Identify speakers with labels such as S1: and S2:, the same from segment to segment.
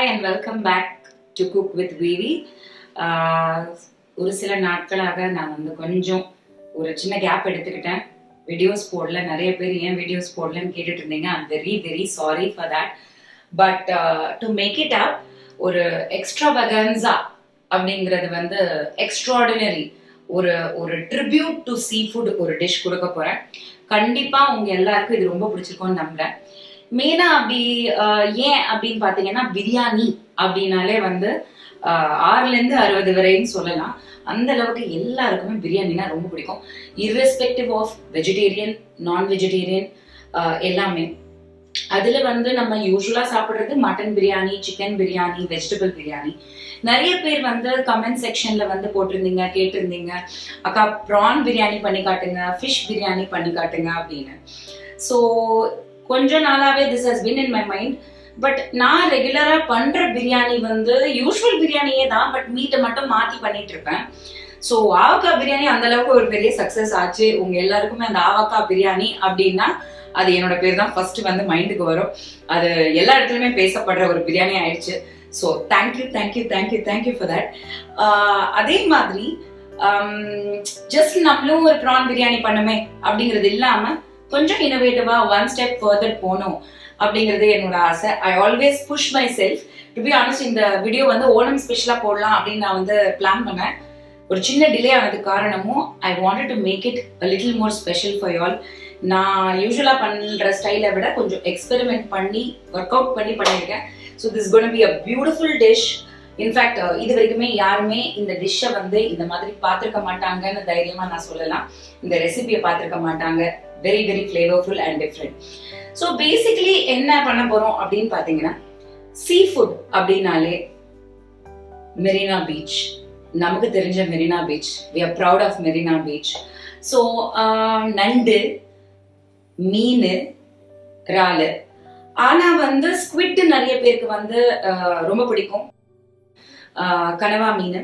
S1: and welcome back to Cook with Vivi. ஒரு சில நாட்களாக நான் வந்து கொஞ்சம் ஒரு சின்ன கேப் எடுத்துக்கிட்டேன். வீடியோஸ் போடல. நிறைய பேர் ஏன் வீடியோஸ் போடலன்னு கேட்டுட்டு இருந்தீங்க. I'm very very sorry for that. But to make it up, ஒரு எக்ஸ்ட்ராவகன்ஸா அப்படிங்கிறது வந்து எக்ஸ்ட்ராடினரி ஒரு ஒரு ட்ரிபியூட் டு சீ ஃபுட் ஒரு டிஷ் கொடுக்க போறேன். கண்டிப்பா உங்க எல்லாருக்கும் இது ரொம்ப பிடிச்சிருக்கும்னு நம்புறேன். மெயினா அப்படி ஏன் அப்படின்னு பாத்தீங்கன்னா, பிரியாணி அப்படின்னாலே வந்து 6-60 வரைன்னு சொல்லலாம். அந்த அளவுக்கு எல்லாருக்குமே பிரியாணினா ரொம்ப பிடிக்கும். இர்ரெஸ்பெக்டிவ் ஆஃப் வெஜிடேரியன், நான் வெஜிடேரியன் எல்லாமே. அதுல வந்து நம்ம யூஸ்வலா சாப்பிடுறது mutton biryani, chicken biryani, vegetable biryani. நிறைய பேர் வந்து கமெண்ட் செக்ஷன்ல வந்து போட்டிருந்தீங்க, கேட்டிருந்தீங்க, அக்கா ப்ரான் பிரியாணி பண்ணி காட்டுங்க, ஃபிஷ் பிரியாணி பண்ணி காட்டுங்க அப்படின்னு. ஸோ கொஞ்ச நாளாவே this has been in my mind. But நான் ரெகுலரா பண்ற பிரியாணி வந்து யூஸ்வல் பிரியாணியே தான், பட் மீட்டை மட்டும் மாத்தி பண்ணிட்டு இருப்பேன். ஸோ ஆவக்காய் பிரியாணி அந்த அளவுக்கு ஒரு பெரிய சக்சஸ் ஆச்சு. உங்க எல்லாருக்குமே அந்த ஆவக்காய் பிரியாணி அப்படின்னா அது என்னோட பேர் தான் ஃபர்ஸ்ட் வந்து மைண்டுக்கு வரும். அது எல்லா இடத்துலயுமே பேசப்படுற ஒரு பிரியாணி ஆயிடுச்சு. So thank you thank you thank you thank you for that. அதே மாதிரி ஜஸ்ட் நம்மளும் ஒரு ப்ரான் பிரியாணி பண்ணுமே அப்படிங்கிறது இல்லாம கொஞ்சம் இனோவேட்டிவா ஒன் ஸ்டெப் ஃபர்தர் போகணும் அப்படிங்கிறது என்னோட ஆசை. I always push myself. To be honest, இந்த வீடியோ வந்து ஓணம் ஸ்பெஷலா போடலாம் அப்படின்னு நான் வந்து பிளான் பண்ணேன். ஒரு சின்ன டிலே ஆனதுக்கு காரணமும் I wanted to make it a little more special for you all. நான் யூஸ்வலா பண்ற ஸ்டைலை விட கொஞ்சம் எக்ஸ்பெரிமெண்ட் பண்ணி ஒர்க் அவுட் பண்ணி பண்ணியிருக்கேன். So this gonna be a beautiful dish. In fact இது வரைக்குமே யாருமே இந்த டிஷ்ஷை வந்து இந்த மாதிரி பார்த்துருக்க மாட்டாங்கன்னு தைரியமா நான் சொல்லலாம். இந்த ரெசிபியை பார்த்துருக்க மாட்டாங்க. Very very flavourful and different. So basically என்ன பண்ண போறோம் அப்படின்னு பாத்தீங்கன்னா, சீ ஃபுட் அப்படின்னாலே மெரினா பீச், நமக்கு தெரிஞ்ச Marina beach, we are proud of Marina beach. So நண்டு, மீன், இறாலு. ஆனா வந்து ஸ்குவிட் நிறைய பேருக்கு வந்து ரொம்ப பிடிக்கும். கனவா மீன்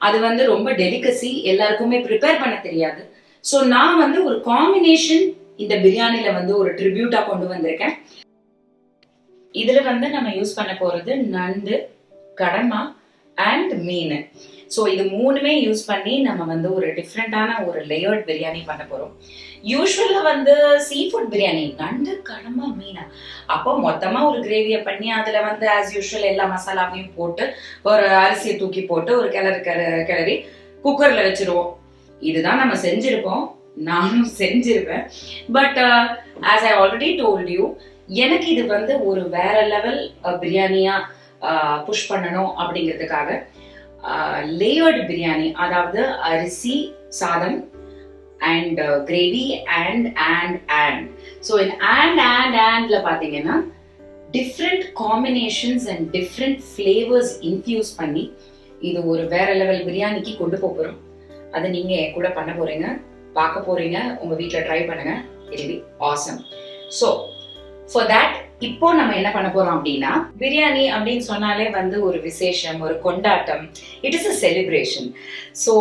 S1: அது வந்து ரொம்ப டெலிகசி, எல்லாருக்குமே ப்ரிப்பேர் பண்ண தெரியாது. ஸோ நான் வந்து ஒரு காம்பினேஷன் இந்த பிரியாணில வந்து ஒரு ட்ரிபியூட்டா கொண்டு வந்திருக்கேன். இதுல வந்து நம்ம யூஸ் பண்ண போறது நண்டு, கடமா அண்ட் மீன். ஸோ இது மூணுமே யூஸ் பண்ணி நம்ம வந்து ஒரு டிஃப்ரெண்டான ஒரு லேயர்ட் பிரியாணி பண்ண போறோம். யூஸ்வலா வந்து சீ ஃபுட் பிரியாணி நண்டு, கடமா, மீனா அப்போ மொத்தமா ஒரு கிரேவியை பண்ணி அதுல வந்து ஆஸ் யூஸ்வல் எல்லா மசாலாவையும் போட்டு ஒரு அரிசியை தூக்கி போட்டு ஒரு கிளறி குக்கர்ல வச்சிருவோம். இதுதான் நம்ம செஞ்சிருப்போம், நானும் செஞ்சிருப்பேன். But as I already told you, எனக்கு இது வந்து ஒரு வேற லெவல் பிரியாணியா புஷ் பண்ணணும் அப்படிங்கிறதுக்காக லேயர்டு பிரியாணி, அதாவது அரிசி, சாதம் and gravy and so in அண்ட்ல பாத்தீங்கன்னா different combinations and different flavours infuse பண்ணி இது ஒரு வேற லெவல் பிரியாணிக்கு கொண்டு போகிறோம். அதை நீங்க கூட பண்ண போறீங்க, பார்க்க போறீங்க, உங்க வீட்டுல ட்ரை பண்ணுங்க. It will be awesome. So for that இப்போ நம்ம என்ன பண்ண போறோம் அப்படின்னா, பிரியாணி அப்படின்னு சொன்னாலே வந்து ஒரு விசேஷம், ஒரு கொண்டாட்டம். It is a celebration. So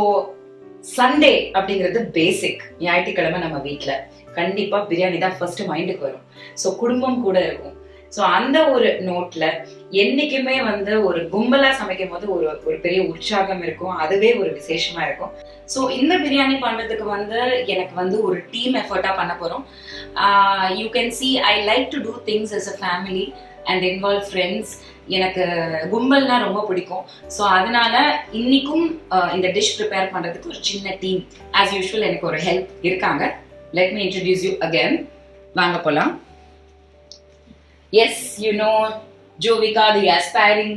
S1: Sunday அப்படிங்கிறது பேசிக். ஞாயிற்றுக்கிழமை நம்ம வீட்டுல கண்டிப்பா பிரியாணி தான் ஃபர்ஸ்ட் மைண்டுக்கு வரும். ஸோ குடும்பம் கூட இருக்கும். ஸோ அந்த ஒரு நோட்ல என்னைக்குமே வந்து ஒரு கும்பலா சமைக்கும் போது ஒரு பெரிய உற்சாகம் இருக்கும். அதுவே ஒரு விசேஷமா இருக்கும். ஸோ இந்த பிரியாணி பண்றதுக்கு வந்து எனக்கு வந்து ஒரு டீம் எஃபர்ட்டா பண்ண போறோம். You can see I like to do things as a family and involve friends. எனக்கு கும்பல்னா ரொம்ப பிடிக்கும். ஸோ அதனால இன்னைக்கும் இந்த டிஷ் ப்ரிப்பேர் பண்றதுக்கு ஒரு சின்ன டீம் ஆஸ் யூஸ்வல் எனக்கு ஒரு ஹெல்ப் இருக்காங்க. Let me introduce you again. வாங்க போலாம். Yes, you know Jovika, the aspiring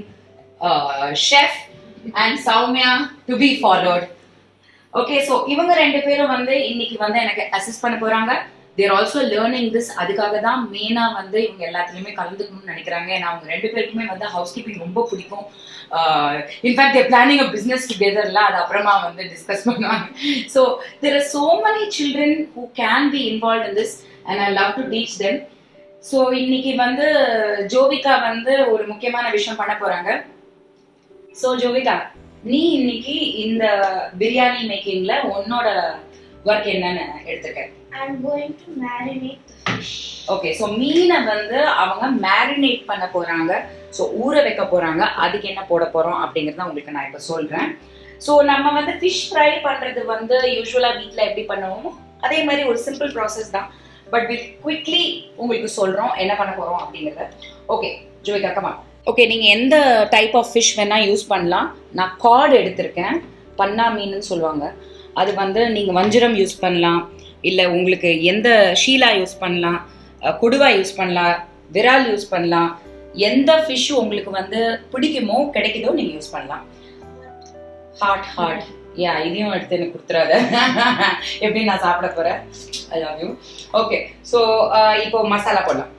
S1: chef, and Soumya to be followed. Okay, so இவங்க ரெண்டு பேரும் வந்து இன்னைக்கு வந்து எனக்கு அசிஸ்ட் பண்ண போறாங்க. they are also learning this. அதுக்காக தான் மெயினா வந்து இவங்க எல்லாத்துலயுமே கலந்துக்கணும்னு நினைக்கிறாங்க. ஏன்னா அவங்க ரெண்டு பேருக்குமே வந்து ஹவுஸ் கீப்பிங் ரொம்ப பிடிக்கும். In fact they are planning a business together. அது அப்புறமா வந்து டிஸ்கஸ் பண்ணுவாங்க. So there are so many children who can be involved in this and I love to teach them. So இன்னைக்கு வந்து ஜோவிகா வந்து ஒரு முக்கியமான விஷயம் பண்ண போறாங்க. ஸோ ஜோவிகா, நீ இன்னைக்கு இந்த பிரியாணி மேக்கிங்ல உன்னோட ஒர்க் என்னன்னு எடுத்துக்க.
S2: I'm going to marinate the fish.
S1: Okay, so மீனை வந்து அவங்க மேரினேட் பண்ண போறாங்க. ஸோ ஊற வைக்க போறாங்க. அதுக்கு என்ன போட போறோம் அப்படிங்கறத உங்களுக்கு நான் இப்ப சொல்றேன். ஸோ நம்ம வந்து ஃபிஷ் ஃப்ரை பண்றது வந்து யூஸ்வலா வீட்டில் எப்படி பண்ணுவோமோ அதே மாதிரி ஒரு சிம்பிள் ப்ராசஸ் தான். பட் வி குவிக்லி உங்களுக்கு சொல்றோம் என்ன பண்ண போறோம் அப்படிங்கறத. Okay Jovika, come on. Okay, நீங்க எந்த டைப் ஆஃப் ஃபிஷ் வேணா யூஸ் பண்ணலாம். நான் கார்டு எடுத்திருக்கேன், பன்னா மீன்னு சொல்லுவாங்க. அது வந்து நீங்க வஞ்சிரம் யூஸ் பண்ணலாம், இல்லை உங்களுக்கு எந்த ஷீலா யூஸ் பண்ணலாம், கொடுவா யூஸ் பண்ணலாம், விரால் யூஸ் பண்ணலாம். எந்த ஃபிஷ் உங்களுக்கு வந்து பிடிக்குமோ கிடைக்குதோ நீங்க யூஸ் பண்ணலாம். ஹார்ட் யா, இதையும் எடுத்து எனக்கு கொடுத்துறாத. எப்படி நான் சாப்பிட போறேன். I love you. Okay, so இப்போ மசாலா போடலாம்.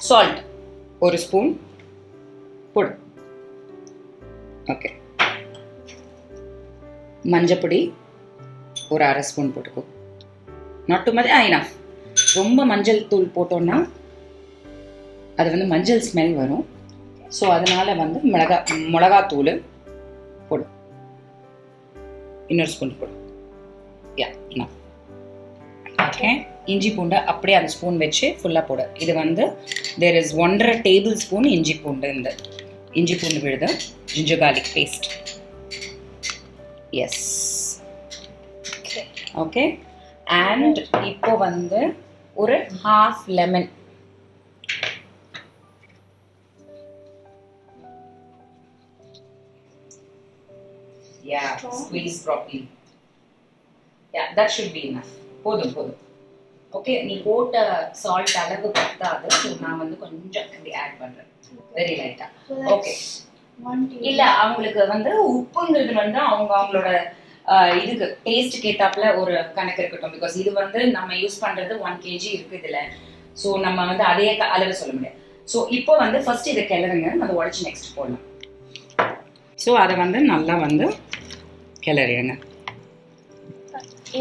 S1: சால்ட் 1 ஸ்பூன் போடு. ஓகே, மஞ்சப்பொடி ஒரு 1/2 ஸ்பூன் போட்டுக்கோ. Not too much, enough. ரொம்ப மஞ்சள் தூள் போட்டோம்னா அது வந்து மஞ்சள் ஸ்மெல் வரும். ஸோ அதனால வந்து மிளகாத்தூள் போடு. இன்னொரு ஸ்பூன் போடு. யா, இனஃப். ஓகே, இஞ்சி பூண்டை அப்படியே அந்த ஸ்பூன் வச்சு ஃபுல்லாக போடு. இது வந்து தேர் இஸ் 1.5 டேபிள் ஸ்பூன் இஞ்சி பூண்டு. இந்த இஞ்சி பூண்டு விழுது. Ginger garlic paste. Yes, okay. And இப்போ வந்து ஒரு 1/2 lemon. Yeah, squeeze properly. Yeah, that should be enough. போதும். ஓகே, நீ போட்ட சால்ட் அளவு பத்தாது. ஸோ நான் வந்து கொஞ்சம் இப்படி ஆட் பண்றேன், வெரி லைட்டா. ஓகே, இல்ல அவங்களுக்கு வந்து உப்புங்கிறது வந்து அவங்களோட இதுக்கு டேஸ்ட்டுக்கு ஏத்தாப்புல ஒரு கணக்கு இருக்கட்டும். பிகாஸ் இது வந்து நம்ம யூஸ் பண்றது 1 kg இருக்கு இதுல. ஸோ நம்ம வந்து அதே அளவு சொல்ல முடியாது. ஸோ இப்போ வந்து ஃபர்ஸ்ட் இதை கிளறுங்க, அதை உடச்சு நெக்ஸ்ட் போடலாம். ஸோ அதை வந்து நல்லா வந்து கிளறிடுங்க.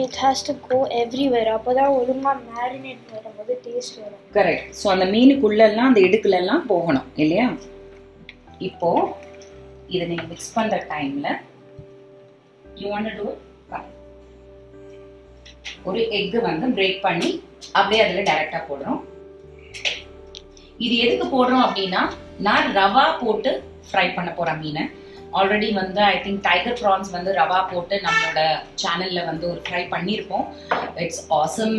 S2: It has to go everywhere. அப்பதான் ஒழுங்கா மேரினேட் பண்ணும்போது டேஸ்ட் வரும்.
S1: கரெக்ட். ஸோ அந்த மீனுக்குள்ளெல்லாம் அந்த இடுக்குலெல்லாம் போகணும் இல்லையா? இப்போ இதை நீங்க மிக்ஸ் பண்ற டைம்ல you want to do it? ஒரு எக் வந்து பிரேக் பண்ணி அப்படியே அதுல டைரக்டா போடுறோம். இது எதுக்கு போடுறோம் அப்படின்னா, நான் ரவா போட்டு ஃப்ரை பண்ண போறேன் மீனை. ஆல்ரெடி வந்து ஐ திங்க் டைகர் ப்ரான்ஸ் வந்து ரவா போட்டு நம்மளோட சேனல்ல வந்து ஒரு ஃப்ரை பண்ணியிருப்போம். It's awesome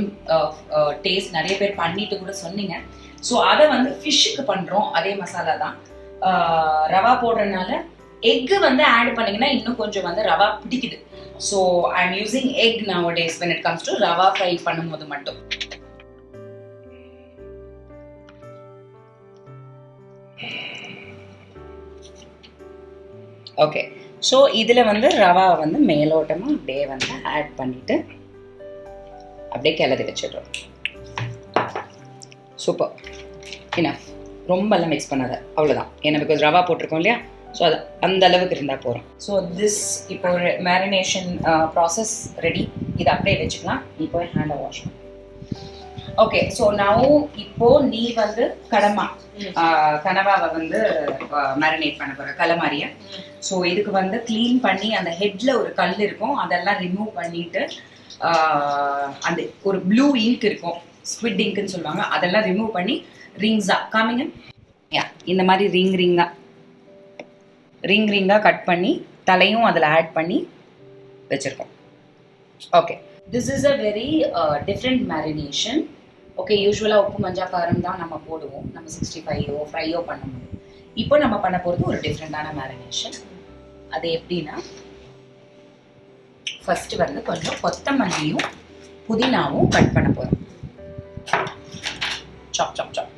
S1: taste. நிறைய பேர் பண்ணிட்டு கூட சொன்னீங்க. ஸோ அதை வந்து ஃபிஷ்ஷுக்கு பண்றோம். அதே மசாலா தான். ரவா போடுறதுனால எக்கு வந்து ஆட் பண்ணீங்கன்னா இன்னும் கொஞ்சம் வந்து ரவா பிடிக்குது. So I am using egg nowadays when it comes to rava fry பண்ணும்போது மட்டும். ஓகே, ஸோ இதில் வந்து ரவா வந்து மேலோட்டமாக அப்படியே வந்து ஆட் பண்ணிட்டு அப்படியே கிளறி வச்சிடுறோம். Super, enough. ரொம்பலாம் மிக்ஸ் பண்ணாத, அவ்வளோதான். ஏன்னா பிகாஸ் ரவா போட்டிருக்கோம் இல்லையா? ஸோ அது அந்த அளவுக்கு இருந்தால் போகிறோம். ஸோ திஸ் இப்போ ஒரு மேரினேஷன் ப்ராசஸ் ரெடி. இதை அப்படியே வச்சுக்கலாம். இப்போ ஹேண்டை வாஷ் பண்ணு. ஓகே, ஸோ நான் இப்போ நீ வந்து கனவாவை வந்து மேரினேட் பண்ண போகிற கலமாரிய. ஸோ இதுக்கு வந்து க்ளீன் பண்ணி அந்த ஹெட்ல ஒரு கல் இருக்கும், அதெல்லாம் ரிமூவ் பண்ணிட்டு அந்த ஒரு ப்ளூ இங்க் இருக்கும், ஸ்குவிட் இங்க்னு சொல்லுவாங்க, அதெல்லாம் ரிமூவ் பண்ணி ரிங்ஸா காமிங்க. யா, இந்த மாதிரி ரிங் ரிங்காக கட் பண்ணி தலையும் அதில் ஆட் பண்ணி வச்சுருக்கோம். Okay, this is a very different marination. Okay, யூஸ்வலாக உப்பு மஞ்சள் காரம் தான் நம்ம போடுவோம் நம்ம 65 ஃப்ரையோ பண்ணும்போது. இப்போ நம்ம பண்ண போகிறது ஒரு டிஃப்ரெண்டான மேரினேஷன். அது எப்படின்னா, ஃபர்ஸ்ட் வந்து கொஞ்சம் கொத்தமல்லியும் புதினாவும் கட் பண்ண போகிறோம். சாப் சாப் சாப்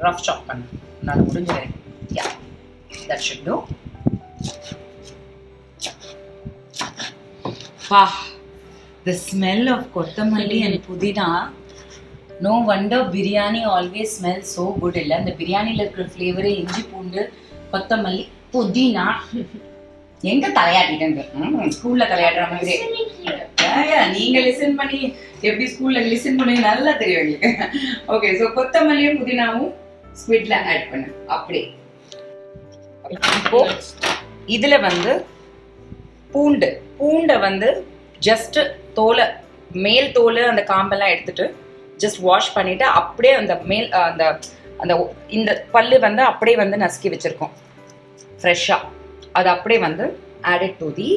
S1: ரஃப் சாப் பண்ண நான் முடிஞ்சிடுறேன். யா, that should do. The smell of kottamalli and pudina, no wonder biryani always smells so good. illa and biryani la irukra flavor inji poondu kottamalli pudina எங்க தலையாட்டிட்டேன். ஸ்கூல்ல தலையாடுற மாதிரி. நீங்க லிசன் பண்ணி எப்படி ஸ்கூல்ல லிசன் பண்ணி நல்லா தெரியும் எங்களுக்கு. ஓகே, ஸோ கொத்தமல்லியும் புதினாவும் ஸ்குவிட்ல ஆட் பண்ணு. அப்படியே இப்போ இதுல வந்து பூண்டை வந்து ஜஸ்ட் தோலை மேல் தோல் அந்த காம்பெல்லாம் எடுத்துட்டு ஜஸ்ட் வாஷ் பண்ணிட்டு அப்படியே அந்த மேல் அந்த அந்த இந்த பல்லு வந்து அப்படியே வந்து நசுக்கி வச்சிருக்கோம் ஃப்ரெஷ்ஷாக. அது அப்படியே வந்து added to the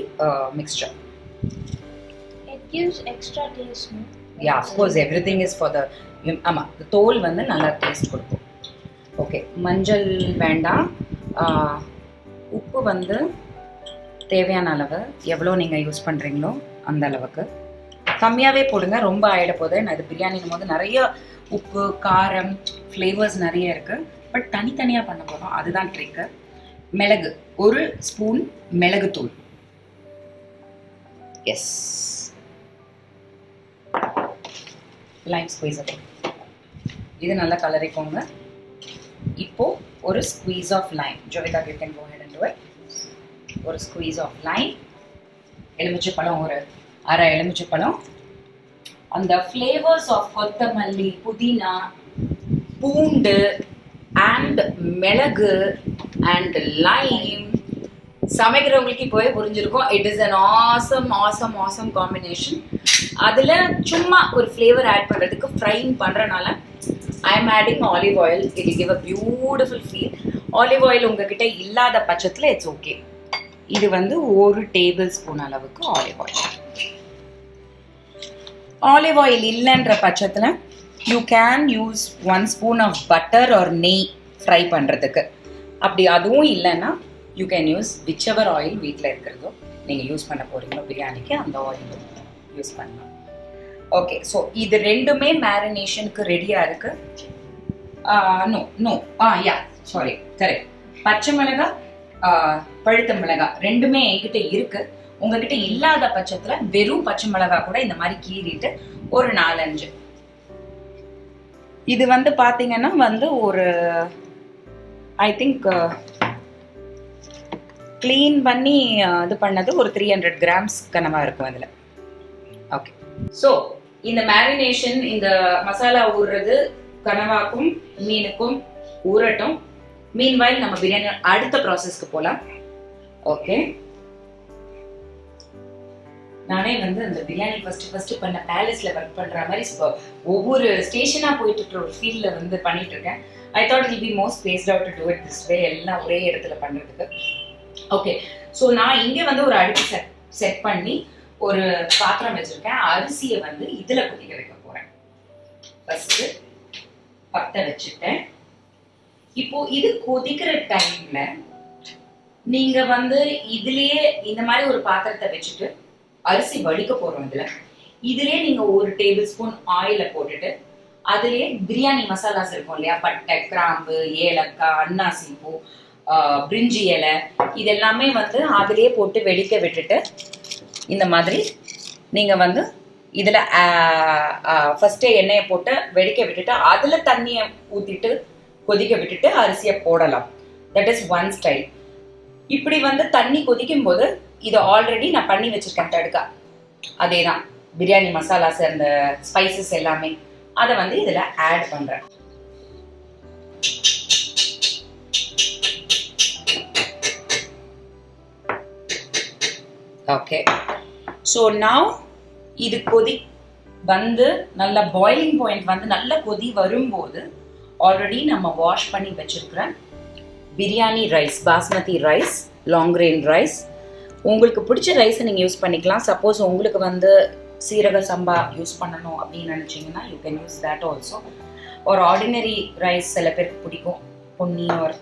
S1: mixture.
S2: It gives extra taste, no?
S1: Yeah, of course, everything is for the ஆமாம், தோல் வந்து நல்லா டேஸ்ட் கொடுக்கும். ஓகே, மஞ்சள் வேண்டாம். உப்பு வந்து தேவையான அளவு எவ்வளோ நீங்கள் யூஸ் பண்ணுறீங்களோ அந்த அளவுக்கு கம்மியாகவே போடுங்க, ரொம்ப ஆகிட போகுது. நான் இது பிரியாணிக்கும் போது நிறைய உப்பு காரம் ஃப்ளேவர்ஸ் நிறைய இருக்குது, பட் தனித்தனியாக பண்ண போகிறோம், அதுதான் ட்ரிக்கு. மிளகு 1 ஸ்பூன் மிளகுத்தூள். எஸ், லைம் ஸ்குவீஸ் இது நல்லா கலரிக்கோங்க. இப்போ ஒரு squeeze of lime. Jovitha, you can go ahead and do it. ஒரு ஸ்குவீஸ் ஆஃப் லைம். எலுமிச்சைப்பழம் ஒரு அரை எலுமிச்சைப்பழம். அந்த ஃப்ளேவர்ஸ் ஆஃப் கொத்தமல்லி, புதினா, பூண்டு அண்ட் மிளகு அண்ட் லைம் சமைக்கிறவங்களுக்கு இப்போவே புரிஞ்சிருக்கும். It is an awesome combination. அதில் சும்மா ஒரு ஃப்ளேவர் ஆட் பண்ணுறதுக்கு ஃப்ரைங் பண்ணுறனால I am adding olive oil. It will give a beautiful feel. Olive oil உங்ககிட்ட இல்லாத பட்சத்தில் இட்ஸ் ஓகே. இது வந்து 1 டேபிள் ஸ்பூன் அளவுக்கு ஆலிவ் ஆயில். ஆலிவ் ஆயில் இல்லைன்ற பட்சத்தில் you can use 1 spoon of butter or ghee fry பண்ணுறதுக்கு. அப்படி அதுவும் இல்லைன்னா you can use whichever oil வீட்டில் இருக்கிறதோ நீங்கள் யூஸ் பண்ண போகிறீங்களோ பிரியாணிக்கு அந்த ஆயில் யூஸ் பண்ணலாம். ஓகே, ஸோ இது ரெண்டுமே மேரினேஷனுக்கு ரெடியாக இருக்குது. Sorry, correct. பச்சை மிளகாய், பழுத்த மிளகாய் ரெண்டுமே என்கிட்ட இருக்குது. உங்ககிட்ட இல்லாத பட்சத்தில் வெறும் பச்சை மிளகாய் கூட இந்த மாதிரி கீறிட்டு ஒரு 4-5. இது வந்து பார்த்தீங்கன்னா வந்து ஒரு ஐ திங்க் க்ளீன் பண்ணி இது பண்ணது ஒரு 300 கிராம்ஸ் கனவாக இருக்கும் அதில். ஓகே, ஸோ இந்த மேரினேஷன், இந்த மசாலா ஊறுறது கனவாக்கும் மீனுக்கும் ஊறட்டும். மீன்வைல் நம்ம பிரியாணி அடுத்த ப்ராசஸ்க்கு போகலாம். ஓகே, நானே வந்து அந்த பிரியாணி ஃபர்ஸ்ட் பண்ண பேலஸ்ல ஒர்க் பண்ற மாதிரி ஒவ்வொரு ஸ்டேஷனா போயிட்டு இருக்கிற ஒரு ஃபீல்ட்ல வந்து பண்ணிட்டு இருக்கேன். I thought it will be more spaced out to to it this way, எல்லாம் ஒரே இடத்துல பண்றதுக்கு. ஓகே, ஸோ நான் இங்கே வந்து ஒரு அடுப்பு செட் பண்ணி ஒரு பாத்திரம் வச்சிருக்கேன். அரிசியை வந்து இதுல கொதிக்க வைக்க போறேன். ஃபர்ஸ்ட் பத்த வச்சுட்டேன். இப்போ இது கொதிக்கிற டைம்ல நீங்க வந்து இதுலயே இந்த மாதிரி ஒரு பாத்திரத்தை வச்சுட்டு அரிசி வடிக்க போறோம். இதுலயே நீங்க 1 டேபிள் ஸ்பூன் ஆயில போட்டுட்டு அதுலயே பிரியாணி மசாலாஸ் இருக்கும் இல்லையா, பட்டை, கிராம்பு, ஏலக்காய், அன்னாசி பூ, பிரிஞ்சி இலை, இதெல்லாமே வந்து அதுலயே போட்டு வெடிக்க விட்டுட்டு இந்த மாதிரி நீங்க வந்து இதுல ஃபர்ஸ்டே எண்ணெயை போட்டு வெடிக்க விட்டுட்டு அதுல தண்ணியை ஊத்திட்டு கொதிக்க விட்டுட்டு அரிசியை போடலாம். That is one style. இப்படி வந்து தண்ணி கொதிக்கும் போது இது ஆல்ரெடி நான் பண்ணி வச்சிருக்கேன் தடுக்கா, அதே தான் பிரியாணி மசாலாஸ் அந்த ஸ்பைசஸ் எல்லாமே அதை வந்து இதில் ஆட் பண்ணுறேன். ஓகே, ஸோ நவ் இது கொதி வந்து நல்ல பாயிலிங் பாயிண்ட் வந்து நல்ல கொதி வரும்போது ஆல்ரெடி நம்ம வாஷ் பண்ணி வச்சிருக்கிற biryani rice, basmati rice, long grain rice, உங்களுக்கு பிடிச்ச ரைஸை நீங்கள் யூஸ் பண்ணிக்கலாம். சப்போஸ் உங்களுக்கு வந்து சீரக சம்பா யூஸ் பண்ணணும் அப்படின்னு நினச்சிங்கன்னா you can use that also. ஒரு ஆர்டினரி ரைஸ் சில பேருக்கு பிடிக்கும், பொன்னி ஒரு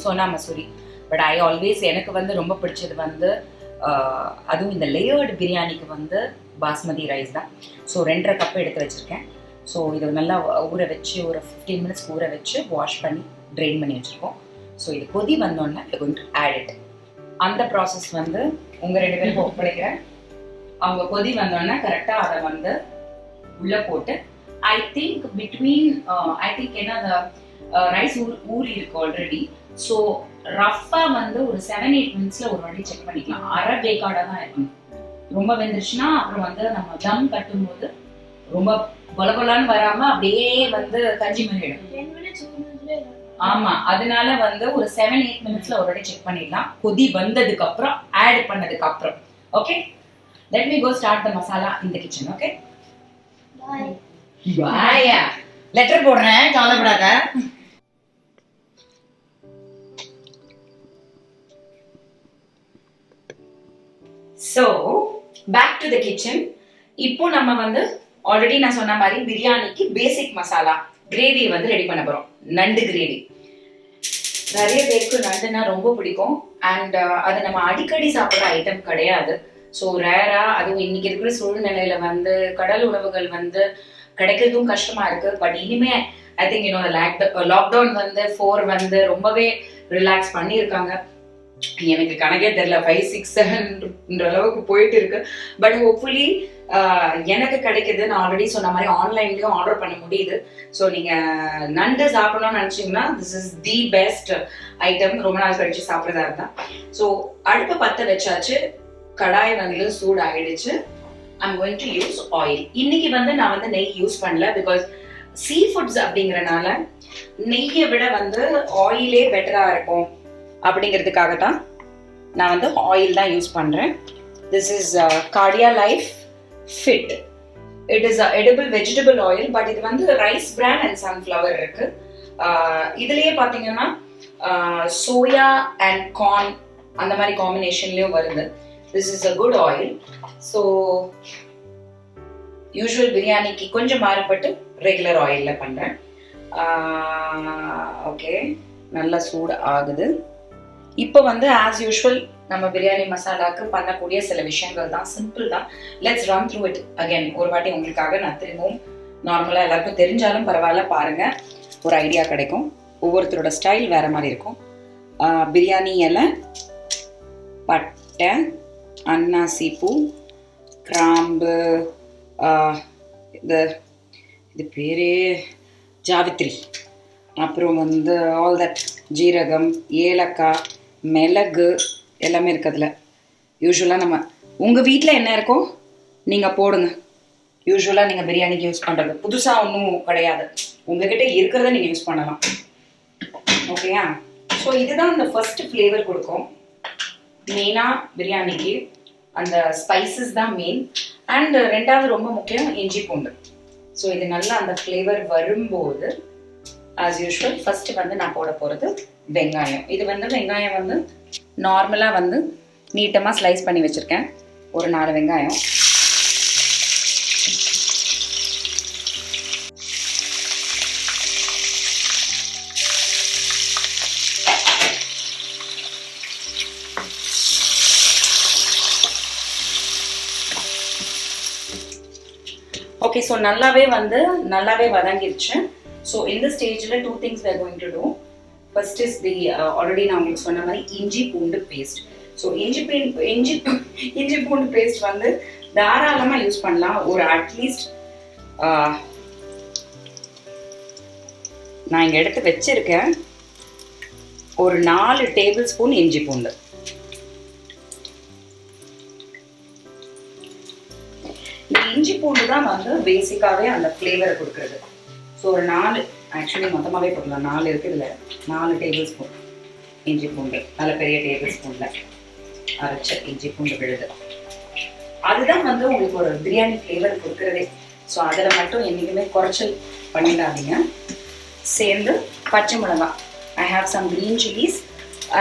S1: Sona Masoori. But I always எனக்கு வந்து ரொம்ப பிடிச்சது வந்து அதுவும் இந்த லேயர்டு பிரியாணிக்கு வந்து பாஸ்மதி ரைஸ் தான். ஸோ 2.5 கப் எடுத்து வச்சுருக்கேன். ஸோ இது நல்லா ஊற வச்சு ஒரு 15 மினிட்ஸ்க்கு ஊற வச்சு வாஷ் பண்ணி ட்ரெயின் பண்ணி வச்சுருக்கோம். ஸோ இது கொதி வந்தோடனே இது கொண்டு ஆட் இட். அந்த ப்ராசஸ் வந்து உங்கள் 2 பேருக்கு ஒப்படைக்கிறேன். அவங்க கொதி வந்தோடனே கரெக்டாக அதை வந்து உள்ளே போட்டு ஐ திங்க் என்ன அந்த ரைஸ் ஊறி இருக்கு ஆல்ரெடி. ஸோ ரஃப்பாக வந்து ஒரு 7-8 மினிட்ஸில் ஒரு வாட்டி செக் பண்ணிக்கலாம். அரை வேக்காடாக தான் இருக்கணும். ரொம்ப வெந்துருச்சுன்னா அப்புறம் வந்து நம்ம தம் கட்டும்போது ரொம்ப கொலகொலான்னு வராமல் அப்படியே வந்து கஞ்சி மாறிடும். ஆமா, அதனால வந்து ஒரு 7-8 மினிட்ஸ்ல ஒரு வாட்டி செக் பண்ணிடலாம். கொதி வந்ததுக்கு அப்புறம் ஆட் பண்ணதுக்கு அப்புறம். Okay, let me go start the masala in the kitchen, okay?
S2: Bye.
S1: Bye. Letter போடுறேன், கவலைப்படாத. So, back to the kitchen. இப்போ நம்ம வந்து ஆல்ரெடி நான் சொன்ன மாதிரி பிரியாணிக்கு பேசிக் மசாலா கிரேவி வந்து ரெடி பண்ண போறோம். நண்டு கிரேவி. நிறைய பேருக்கு நண்டுனா ரொம்ப பிடிக்கும் அண்ட் அது நம்ம அடிக்கடி சாப்பிட்ற ஐட்டம் கிடையாது. ஸோ ரேரா அதுவும் இன்னைக்கு இருக்கிற சூழ்நிலையில வந்து கடல் உணவுகள் வந்து கிடைக்கிறதும் கஷ்டமா இருக்கு. பட் இனிமே ஐ திங்க் லாக்டவுன் வந்து 4 வந்து ரொம்பவே ரிலாக்ஸ் பண்ணியிருக்காங்க. எனக்கு கணக்கே தெரியல 5, 6, 7 அளவுக்கு போயிட்டு இருக்கு. பட் ஹோப்ஃபுல்லி எனக்கு கிடைக்குது. நான் ஆல்ரெடி சொன்ன மாதிரி ஆன்லைன்லயும் ஆர்டர் பண்ண முடியுது. ஸோ நீங்க நண்டு சாப்பிடணும்னு நினைச்சீங்கன்னா this is the best item. ரொம்ப நாள் கழிச்சு சாப்பிட்றதா இருந்தா. ஸோ அடுப்பு பற்ற வச்சாச்சு, கடாய் வந்து சூடு ஆயிடுச்சு. I'm going to use oil. இன்னைக்கு வந்து நான் வந்து நெய் யூஸ் பண்ணல, பிகாஸ் சீ ஃபுட்ஸ் அப்படிங்கறனால நெய்யை விட வந்து ஆயிலே பெட்டரா இருக்கும் அப்படிங்கிறதுக்காக தான் நான் வந்து ஆயில் தான் யூஸ் பண்றேன். This is Cardia life fit. It is edible vegetable oil. But இது வந்து ரைஸ் பிரான் அண்ட் சன்ஃப்ளவர் இருக்கு. இதுலயே பாத்தீங்கன்னா சோயா அண்ட் கார்ன் அந்த மாதிரி காம்பினேஷன்லயும் வருது. This is a good oil. So usual பிரியாணிக்கு கொஞ்சம் மாறுபட்டு ரெகுலர் ஆயில்ல பண்றேன். ஓகே, நல்லா சூடு ஆகுது. இப்போ வந்து ஆஸ் யூஷுவல் நம்ம பிரியாணி மசாலாக்கு பண்ணக்கூடிய சில விஷயங்கள் தான், சிம்பிள் தான். Let's run through it again. ஒரு வாட்டி உங்களுக்காக நான் திரும்பவும் நார்மலாக எல்லாருக்கும் தெரிஞ்சாலும் பரவாயில்ல பாருங்க, ஒரு ஐடியா கிடைக்கும். ஒவ்வொருத்தரோட ஸ்டைல் வேற மாதிரி இருக்கும். பிரியாணி இலை, பட்டை, அன்னாசி பூ, கிராம்பு, இது பேரே ஜாவித்ரி, அப்புறம் வந்து ஆல் தட், ஜீரகம், ஏலக்காய், மிளகு எல்லாமே இருக்கு அதில். யூஸ்வலாக நம்ம உங்கள் வீட்டில் என்ன இருக்கோ நீங்கள் போடுங்க. யூஸ்வலாக நீங்கள் பிரியாணிக்கு யூஸ் பண்ணுறது புதுசாக ஒன்றும் கிடையாது. உங்ககிட்ட இருக்கிறத நீங்கள் யூஸ் பண்ணலாம். ஓகேயா? ஸோ இதுதான் அந்த ஃபர்ஸ்ட் ஃப்ளேவர் கொடுக்கும். மெயினாக பிரியாணிக்கு அந்த ஸ்பைசஸ் தான் மெயின். அண்ட் ரெண்டாவது ரொம்ப முக்கியம் இஞ்சி பூண்டு. ஸோ இது நல்லா அந்த ஃப்ளேவர் வரும்போது ஆஸ் யூஷுவல் ஃபர்ஸ்ட் வந்து நான் போட போகிறது வெங்காயம். இது வந்து வெங்காயம் வந்து நார்மலாக வந்து நீட்டமாக ஸ்லைஸ் பண்ணி வச்சுருக்கேன். ஒரு 4 வெங்காயம். ஓகே, ஸோ நல்லாவே வதங்கிடுச்சு. ஸோ இந்த ஸ்டேஜில் 2 things we are going to do. First is the already நான் உங்களுக்கு சொன்ன மாதிரி இஞ்சி பூண்டு பேஸ்ட். ஸோ இஞ்சி பூண்டு பேஸ்ட் வந்து தாராளமாக யூஸ் பண்ணலாம். ஒரு அட்லீஸ்ட் நான் இங்கே எடுத்து வச்சிருக்கேன் ஒரு 4 டேபிள் ஸ்பூன் இஞ்சி பூண்டு. இந்த இஞ்சி பூண்டு தான் வந்து பேசிக்காகவே அந்த ஃப்ளேவரை கொடுக்குறது. ஸோ ஒரு 4, ஆக்சுவலி மொத்தமாகவே போடலாம், 4 இருக்குது இதில். 4 டேபிள் ஸ்பூன் இஞ்சி பூண்டு, நல்ல பெரிய டேபிள் ஸ்பூனில் அரைச்ச இஞ்சி பூண்டு விழுது. அதுதான் வந்து உங்களுக்கு ஒரு பிரியாணி ஃப்ளேவர் கொடுக்குறதே. ஸோ அதில் மட்டும் என்றைக்குமே குறைச்சல் பண்ணிடாதீங்க. சேர்ந்து பச்சை மிளகா, I have some green chillies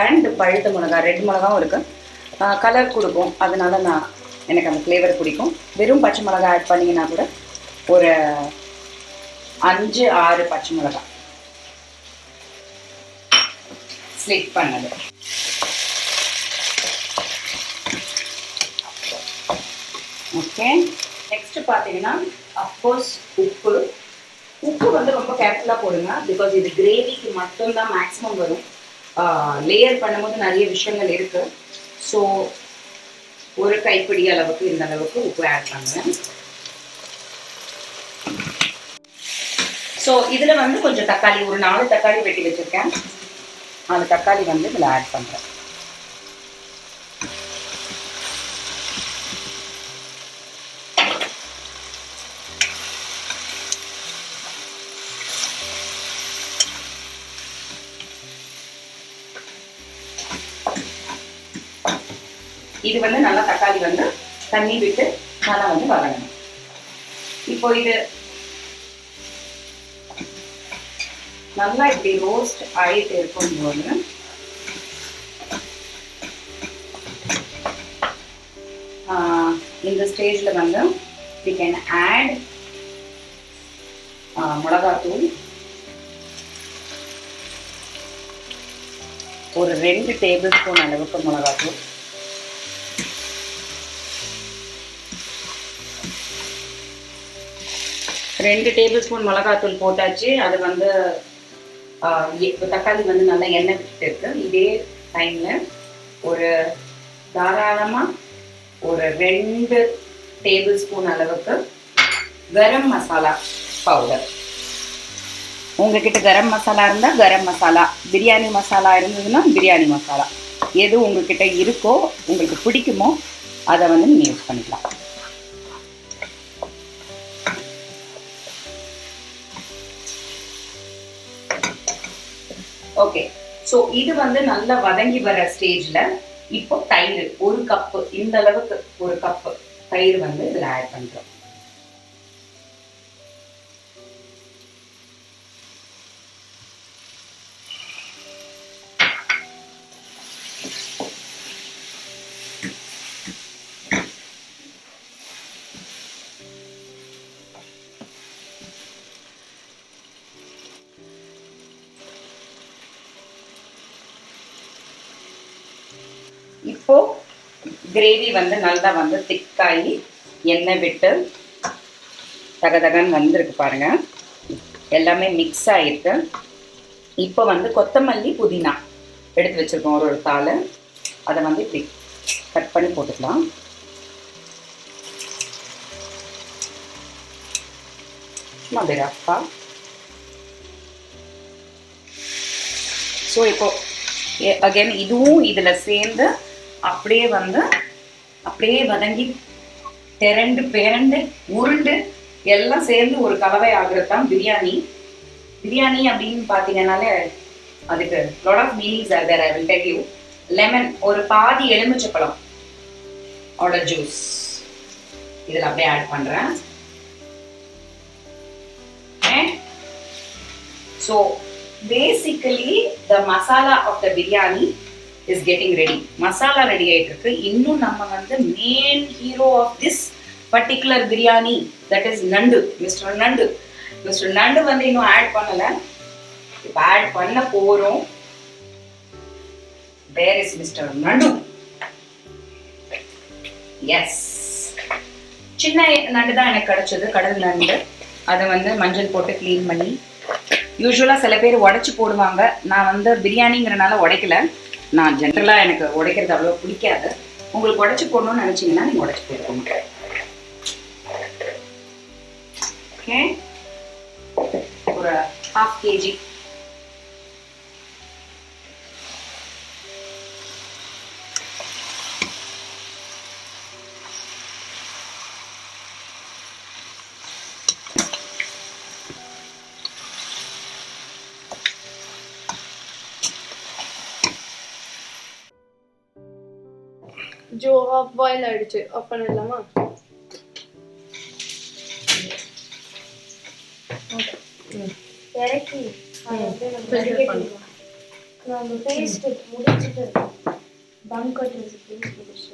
S1: and பழுத்த மிளகா, ரெட் மிளகாவும் இருக்குது. கலர் கொடுக்கும், அதனால எனக்கு அந்த ஃப்ளேவர் பிடிக்கும். வெறும் பச்சை மிளகா ஆட் பண்ணிங்கன்னா கூட ஒரு 5, 6 பச்சை மிளகா ஸ்லிட் பண்ணது. ஓகே, நெக்ஸ்ட் பார்த்தீங்கன்னா அஃப்கோர்ஸ் உப்பு வந்து ரொம்ப கேர்ஃபுல்லாக போடுங்க. பிகாஸ் இது கிரேவிக்கு மட்டும்தான் மேக்ஸிமம் வரும். லேயர் பண்ணும்போது நிறைய விஷயங்கள் இருக்கு. ஸோ ஒரு கைப்பிடி அளவுக்கு இந்த அளவுக்கு உப்பு ஆட் பண்ணுறேன். ஸோ இதில் வந்து கொஞ்சம் தக்காளி, ஒரு 4 தக்காளி வெட்டி வச்சுருக்கேன். அந்த தக்காளி வந்து இதில் ஆட் பண்ணுறேன். இது வந்து நல்லா தக்காளி வந்து தண்ணி விட்டு நல்லா வந்து வதங்கணும். இப்போ இது நல்லா இப்படி ரோஸ்ட் ஆகிட்டு இருக்கும்போது இந்த ஸ்டேஜில் வந்து we can add மிளகாத்தூள் ஒரு 2 டேபிள் ஸ்பூன் அளவுக்கு மிளகாத்தூள், ரெண்டு டேபிள் ஸ்பூன் மிளகாத்தூள் போட்டாச்சு. அது வந்து தக்காளி வந்து நல்லா எண்ணெய் விட்டுட்டு இருக்கு. இதே டைமில் ஒரு தாராளமாக ஒரு 2 டேபிள் ஸ்பூன் அளவுக்கு கரம் மசாலா பவுடர். உங்ககிட்ட கரம் மசாலா இருந்தால் கரம் மசாலா, பிரியாணி மசாலா இருந்ததுன்னா பிரியாணி மசாலா, எது உங்ககிட்ட இருக்கோ உங்களுக்கு பிடிக்குமோ அதை வந்து நீங்கள் யூஸ் பண்ணிக்கலாம். ஓகே, ஸோ இது வந்து நல்லா வதங்கி வர ஸ்டேஜில் இப்போ தயிர் 1 கப்பு, இந்த அளவுக்கு 1 கப்பு தயிர் வந்து இதில் ஆட் பண்ணுறோம். இப்போ கிரேவி வந்து நல்லா வந்து திக்காகி எண்ணெய் விட்டு தகதகன்னு வந்திருக்கு பாருங்க, எல்லாமே மிக்ஸ் ஆகிருக்கு. இப்போ வந்து கொத்தமல்லி புதினா எடுத்து வச்சிருக்கோம் ஒரு தாள், அதை வந்து இப்படி கட் பண்ணி போட்டுக்கலாம். சும்மா அப்படி ரஃபா. ஸோ இப்போ அகைன் இதுவும் இதில் சேர்ந்து அப்படியே வந்து அப்படியே வதங்கி திரண்டு பேரண்டு உருண்டு எல்லாம் சேர்ந்து ஒரு கலவை ஆகிறது தான் பிரியாணி. பிரியாணி அப்படின்னு பார்த்தீங்கன்னாலே அதுக்கு lot of meanings are there. I will tell you. Lemon, ஒரு பாதி எலுமிச்சப்பழம் ஓட ஜூஸ் இதில் அப்படியே ஆட் பண்ணுறேன். So basically the masala of the biryani is getting ready. Masala ready ஆயிட்டு இருக்கு. இன்னும் நம்ம வந்து main hero of this particular biryani, that is nandu, Mr. Nandu வந்து இன்னும் ஆட் பண்ணல. இப்போ ஆட் பண்ண போறோம். Where is Mr. Nandu? Yes, சின்ன நண்டு தான் எனக்கு கிடைச்சது, கடல் நண்டு. அதை வந்து மஞ்சள் போட்டு க்ளீன் பண்ணி, யூஸ்வலாக சில பேர் உடைச்சி போடுவாங்க. நான் வந்து பிரியாணிங்கிறனால உடைக்கல. நான் ஜென்ரலாக எனக்கு உடைக்கிறது அவ்வளோ பிடிக்காது. உங்களுக்கு உடைச்சி போடணும்னு நினச்சிங்கன்னா நீங்கள் உடைச்சி போடுவோங்க. ஓகே, ஒரு 1/2 kg.
S2: जो हाफ बॉयल ஆயிடுச்சு, ஆஃப் பண்ணிடலாமா? இறக்கி நம்ம பேஸ்ட் முடிச்சுட்டு தம் கட்டுறதுக்கு முடிச்சு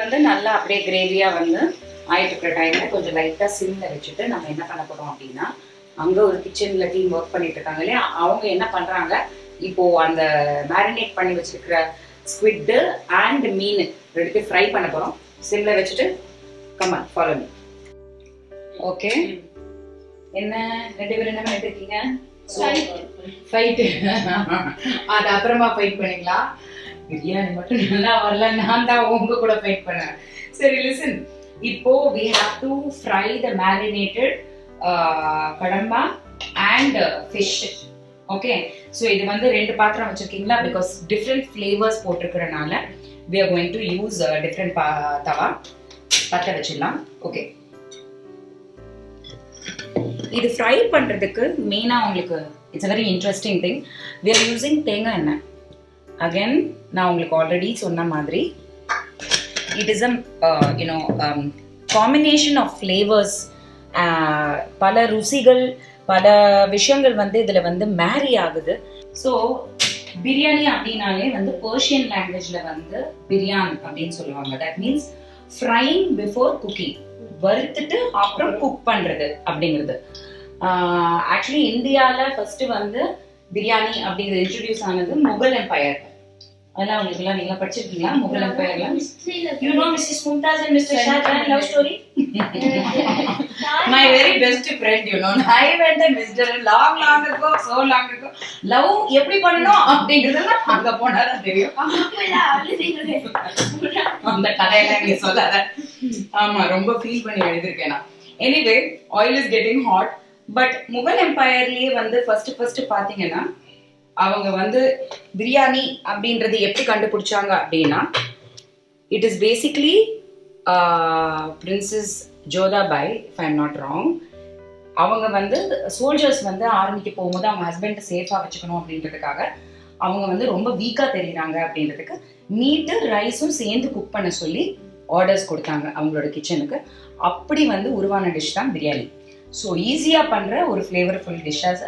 S1: வந்து நல்லா அப்படியே கிரேவியாக வந்து ஆயிட்டு இருக்கிற டைமில் கொஞ்சம் லைட்டாக சிம்மில் வச்சுட்டு நம்ம என்ன பண்ண போகிறோம் அப்படின்னா, அங்கே ஒரு கிச்சனில் டீம் ஒர்க் பண்ணிட்டு இருக்காங்க இல்லையா, அவங்க என்ன பண்ணுறாங்க, இப்போது அந்த மேரினேட் பண்ணி வச்சுருக்கிற ஸ்குவிட்டு அண்ட் மீன் ரெண்டுத்தையும் ஃப்ரை பண்ண போகிறோம். சிம்மில் வச்சுட்டு கமான் ஃபாலோ மீ. ஓகே, என்ன 2 பேரும் என்ன பண்ணிட்டு இருக்கீங்க?
S3: ஃபைட்டு. அது அப்புறமா ஃபைட் பண்ணிக்கலாம். பிரியாணி மட்டும் நல்லா வரல, நான் தான் உங்க கூட ஃபைட் பண்ணேன். சரி லிசன், இப்போ we have to fry the marinated கடம்பா and fish. ஓகே, ஸோ இது வந்து 2 பாத்திரம் வச்சிருக்கீங்களா? பிகாஸ் டிஃப்ரெண்ட் ஃப்ளேவர்ஸ் போட்டிருக்கிறனால we are going to use different தவா. பற்ற வச்சிடலாம். ஓகே,
S1: இது ஃப்ரை பண்ணுறதுக்கு மெயினாக உங்களுக்கு it's a very interesting thing. We are using தேங்காய் எண்ணெய். அகெயின் நான் உங்களுக்கு ஆல்ரெடி சொன்ன மாதிரி it is a combination of flavours. பல ருசிகள் பல விஷயங்கள் வந்து இதில் வந்து மேரி ஆகுது. ஸோ பிரியாணி அப்படின்னாலே வந்து பர்ஷியன் லாங்குவேஜில் வந்து பிரியான் அப்படின்னு சொல்லுவாங்க. That means frying before cooking, வறுத்துட்டு அப்புறம் குக் பண்ணுறது அப்படிங்கிறது. ஆக்சுவலி இந்தியாவில் ஃபர்ஸ்ட் வந்து பிரியாணி அப்படிங்கிறது இன்ட்ரடியூஸ் ஆனது முகல் எம்பையர். அதெல்லாம் உங்களுக்குலாம் நீங்க படிச்சிருக்கீங்களா முகல் எம்பையர்ல? You know Mrs Mumtaz and mister Shahjahan love story? My very best friend, you know. I went and visited long ago, so long ago. Love எப்படி பண்ணணும் அப்படிங்கிறது அங்க போனாதான் தெரியும். அந்த கதையெல்லாம் நீங்க சொல்லாத. ஆமா, ரொம்ப ஃபீல் பண்ணி எழுதிருக்கேன் நான். Anyway, oil is getting hot. But Mughal எம்பையர்லயே வந்து ஃபர்ஸ்ட் பாத்தீங்கன்னா அவங்க வந்து பிரியாணி அப்படின்றது எப்படி கண்டுபிடிச்சாங்க அப்படின்னா, it is basically princess Jodhabai, if I am not wrong. அவங்க வந்து சோல்ஜர்ஸ் வந்து ஆர்மிக்கு போகும்போது அவங்க ஹஸ்பண்டை சேஃபாக வச்சுக்கணும் அப்படின்றதுக்காக அவங்க வந்து ரொம்ப வீக்காக தெரியுறாங்க அப்படின்றதுக்கு மீட்டு ரைஸும் சேர்ந்து குக் பண்ண சொல்லி ஆர்டர்ஸ் கொடுத்தாங்க அவங்களோட கிச்சனுக்கு. அப்படி வந்து உருவான டிஷ் தான் பிரியாணி. ஸோ ஈஸியாக பண்ணுற ஒரு flavourful dishes.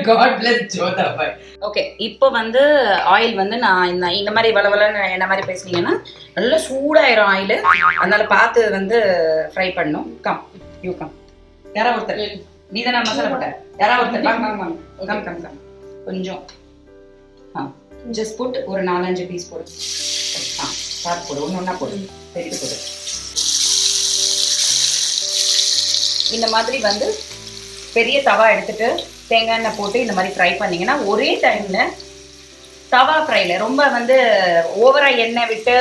S1: God bless Jodhabai. Okay, இப்போ வந்து ஆயில் வந்து நான் இந்த மாதிரி வளவலன்னு என்ன மாதிரி பேசுனீங்கன்னா நல்லா சூடாயிரும் ஆயில். அதனால பார்த்து வந்து ஃப்ரை பண்ணணும். Come you come. யாரா ஒருத்தர், நீ தானே மசாலா போட்ட, யாரா ஒருத்தர் கம் கொஞ்சம் ஜஸ்ட் புட் ஒரு 4-5 பீஸ் போடு. பார்த்து போடு, ஒன்று போடு, பெரிய போடு. இந்த மாதிரி வந்து பெரிய தவா எடுத்துட்டு தேங்காய் எண்ணெய் போட்டு இந்த மாதிரி ஃப்ரை பண்ணீங்கன்னா ஒரே டைம்ல தவா ஃப்ரைல ரொம்ப வந்து ஓவரா எண்ணெய் விட்டு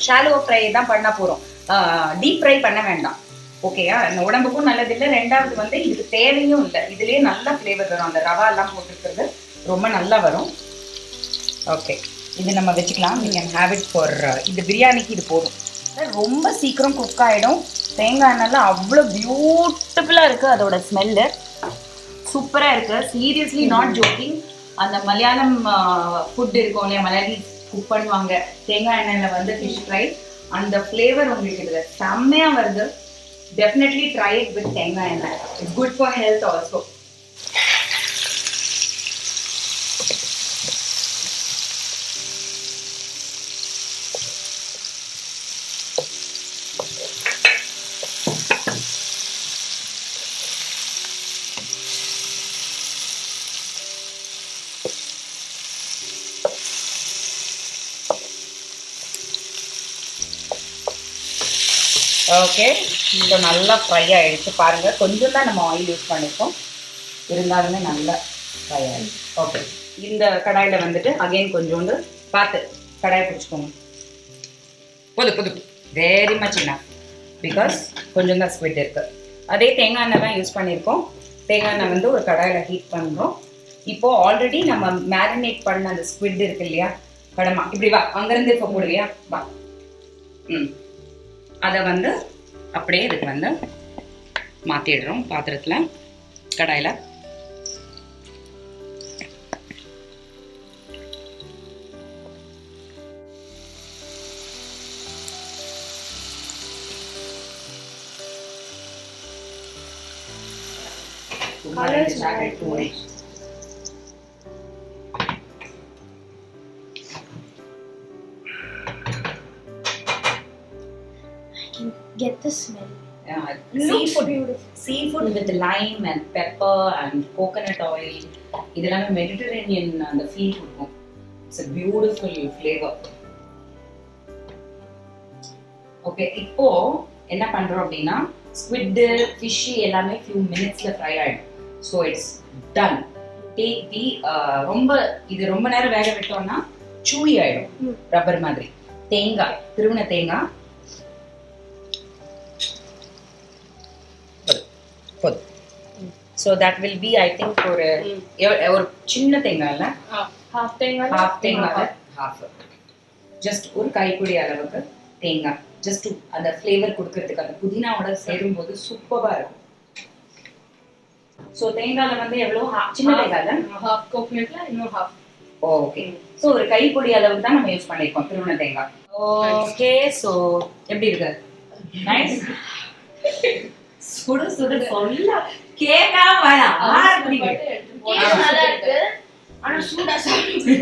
S1: ஷாலோ ஃப்ரை தான் பண்ண போறோம். டீப் ஃப்ரை பண்ண வேண்டாம். ஓகேயா? இந்த உடம்புக்கும் நல்லது இல்லை. ரெண்டாவது வந்து இதுக்கு தேவையும் இல்லை. இதுலயே நல்ல ஃப்ளேவர் வரும். அந்த ரவா எல்லாம் போட்டுருக்கிறது ரொம்ப நல்லா வரும். ஓகே, இது நம்ம வச்சுக்கலாம். We can have it for இது பிரியாணிக்கு இது போதும். ரொம்ப சீக்கிரம் குக் ஆகிடும். தேங்காய் எண்ணெய்ல அவ்வளோ பியூட்டிஃபுல்லாக இருக்குது. அதோட ஸ்மெல்லு சூப்பராக இருக்குது. Seriously not jogging. அந்த மலையாளம் ஃபுட் இருக்கும் இல்லையா, மலையாளி குக் பண்ணுவாங்க தேங்காய் எண்ணெயில் வந்து ஃபிஷ் ஃப்ரை. அந்த ஃப்ளேவர் உங்களுக்கு இதில் செம்மையாக வருது. டெஃபினெட்லி ட்ரை இட் வித் தேங்காய் எண்ணெய். It's good for health also. Okay, இப்போ நல்லா ஃப்ரை ஆகிடுச்சு பாருங்கள். கொஞ்சம் தான் நம்ம ஆயில் யூஸ் பண்ணியிருக்கோம், இருந்தாலுமே நல்லா ஃப்ரை ஆகிடுச்சு. ஓகே, இந்த கடாயில் வந்துட்டு அகெயின் கொஞ்சோண்டு பார்த்து கடாயை பிடிச்சிக்கோங்க. புது வெரி மச் என்ன, பிகாஸ் கொஞ்சம் தான் ஸ்குவிட் இருக்குது. அதே தேங்காய் எண்ணெய் தான் யூஸ் பண்ணியிருக்கோம். தேங்காய் எண்ணெய் வந்து ஒரு கடாயில் ஹீட் பண்ணுறோம். இப்போது ஆல்ரெடி நம்ம மேரினேட் பண்ண அந்த ஸ்குவிட் இருக்கு இல்லையா, கடமா, இப்படி வா, அங்கேருந்து இப்போ போடுவியா, வா. அதை வந்து அப்படியே இதுக்கு வந்து மாற்றிடுறோம் பாத்திரத்தில், கடாயில்.
S2: Get the smell.
S1: Seafood with lime and pepper and coconut oil. இதெல்லாம் மெடிட்டரேனியன் அந்த ஃபீல் கொடுக்கும். It's a beautiful flavor. Okay, இப்போ என்ன பண்றோம் அப்படின்னா ஸ்குவிட், ஃபிஷ் எல்லாமே few minutesல ஃப்ரை ஆயிடும். So it's done. Take the ரொம்ப நேரம் வேக விட்டோம்னா சூய் ஆயிடும், ரப்பர் மாதிரி. தேங்காய், திருவண்ண தேங்காய் போதும். So that will be, I think, ஒரு சின்ன தேங்காய்ல
S2: half தேங்காய்,
S1: half ஜஸ்ட் ஒரு கைப்பிடி அளவுக்கு தேங்காய், ஜஸ்ட் அந்த ஃப்ளேவர் கொடுக்கறதுக்கு. அந்த புதினாவோட சேரும்போது சூப்பராக இருக்கும். ஸோ தேங்காயில வந்து எவ்வளோ சின்ன தேங்காயில
S3: half coconutல இன்னும் half.
S1: ஓகே. ஸோ ஒரு கைப்பொடி அளவுக்கு தான் நம்ம யூஸ் பண்ணியிருக்கோம் திருவண்ண தேங்காய். ஓகே. ஸோ எப்படி இருக்கு? நைஸ். சுடு சுடு சொல்ல கேக்கா வேணா
S2: நல்லா இருக்கு ஆனா சூடா சாப்பிடு.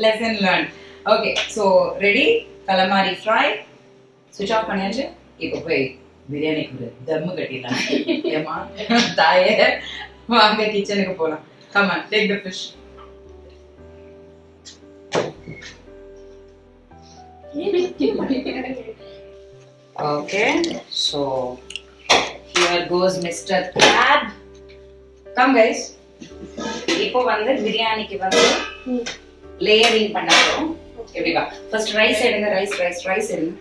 S1: Lesson learn. Okay. So ready calamari fry. சுவிட்ச் ஆஃப் பண்ணியாச்சு. இப்போ போய் பிரியாணிக்கு தம்மு கட்டிடலாம். ஏமா தாயே வாங்க கிச்சனுக்கு போலாம். Come on take the fish. Okay, so here goes Mr. Crab. Come guys. இப்போ வந்து பிரியாணிக்கு வந்து லேயரிங் பண்ண போறோம். எப்படிப்பா? ஃபர்ஸ்ட் ரைஸ் எடுங்க. ரைஸ் எடுங்க.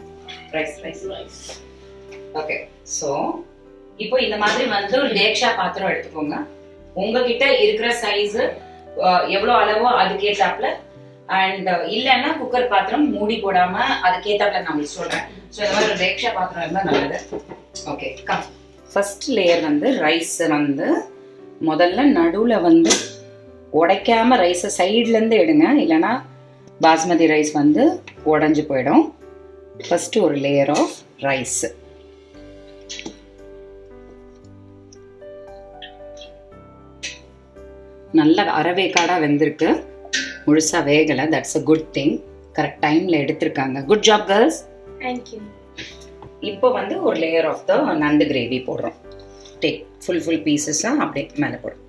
S1: ரைஸ். ஓகே. சோ இப்போ இந்த மாதிரி வந்து ஒரு டேக்ஷா பாத்திரம் எடுத்துக்கோங்க. உங்ககிட்ட இருக்கிற சைஸ் எவ்வளவு அளவோ அதுக்கேத்தாப்புல, அண்ட் இல்லைன்னா குக்கர் பாத்திரம் மூடி போடாம அதுக்கேத்தாப்புல நான் உங்களுக்கு சொல்றேன். ஸோ இந்த மாதிரி ஒரு டேக்ஷா பாத்திரம் இருந்தால் நல்லது. Okay come. ஃபர்ஸ்ட் லேயர் வந்து ரைஸ் வந்து முதல்ல நடுவில் வந்து உடைக்காம ரைஸை சைட்லேருந்து எடுங்க, இல்லைன்னா பாஸ்மதி ரைஸ் வந்து உடஞ்சி போயிடும். ஃபர்ஸ்ட் ஒரு லேயர் ஆஃப் ரைஸ். நல்ல அரவேக்காடாக வெந்திருக்கு, முழுசா வேகலை. That's a good thing. Correct டைம்ல எடுத்திருக்காங்க. Good job girls.
S2: தேங்க்யூ.
S1: இப்போ வந்து ஒரு லேயர் ஆஃப் த நண்டு கிரேவி போடுறோம். டேக் ஃபுல் பீசஸா அப்படியே மேலே போடும்.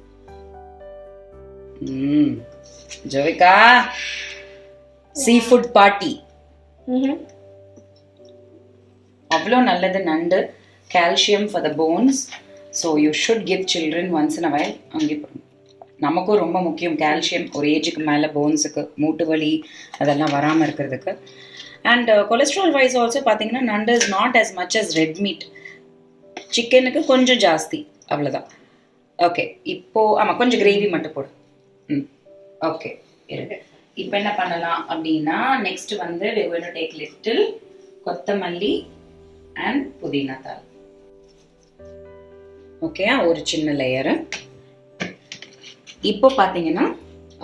S1: Jovika sea food party. அவ்வளோ நல்லது நண்டு. Calcium for the bones. So you should give children once in a while. அங்கே நமக்கும் ரொம்ப முக்கியம் கால்சியம். ஒரு ஏஜுக்கு மேலே போன்ஸுக்கு மூட்டு வலி அதெல்லாம் வராமல் இருக்கிறதுக்கு. அண்ட் கொலஸ்ட்ரால் வைஸ் ஆல்சோ பார்த்தீங்கன்னா நண்டு is not as much as red meat. சிக்கனுக்கு கொஞ்சம் ஜாஸ்தி, அவ்வளோதான். ஓகே. இப்போ ஆமாம் கொஞ்சம் கிரேவி மட்டும் போடு. ஓகே இருக்கு. இப்போ என்ன பண்ணலாம் அப்படின்னா நெக்ஸ்ட் வந்து we are going to take little கொத்தமல்லி அண்ட் புதினா தாள். ஓகே, ஒரு சின்ன லேயரு. இப்போ பார்த்தீங்கன்னா